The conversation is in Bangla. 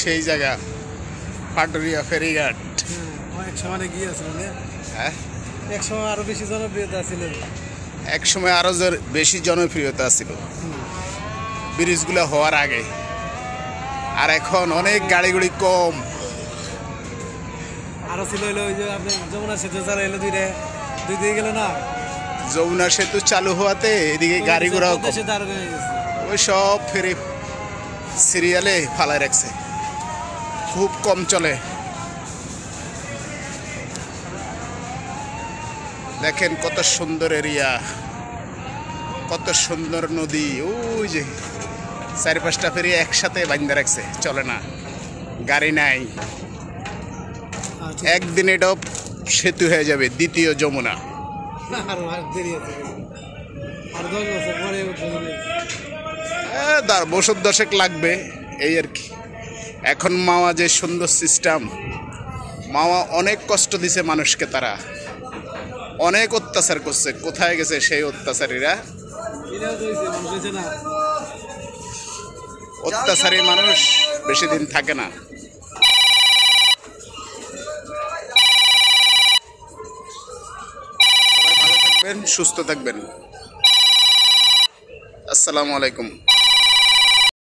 সেই জায়গা পাটুরিয়া ফেরিঘাট। অনেক সময় গিয়েছিল না? হ্যাঁ, এক সময় আরো বেশি জনপ্রিয়তা ছিল। এক সময় আরো বেশি জনপ্রিয়তা ছিল ব্রিজগুলো হওয়ার আগে, আর এখন অনেক গাড়ি কম। আরো ছিল হলো ওই যে আপনি যমুনা সেতু চালু হলো দুই দিকে গেল না, যমুনা সেতু চালু হওয়াতে এদিকে গাড়ি ঘোড়াও কম। ওই সব ফেরি সিরিয়ালে ফালায় রাখছে, খুব কম চলে। দেখেন কত সুন্দর এরিয়া, কত সুন্দর নদী। ওই যে 4-5টা ফেরি একসাথে বাঁধা রাখছে, চলে না, গাড়ি নাই। একদিন এটাও সেতু হয়ে যাবে, দ্বিতীয় যমুনা। বছর 10 লাগবে এই আর কি। এখন মাওয়া যে সুন্দর সিস্টেম, মাওয়া অনেক কষ্ট দিছে মানুষকে, তারা অনেক অত্যাচার করছে। কোথায় গেছে সেই অত্যাচারীরা? অত্যাচারী মানুষ বেশি দিন থাকে না। সবাই ভালো থাকবেন, সুস্থ থাকবেন। আসসালামু আলাইকুম।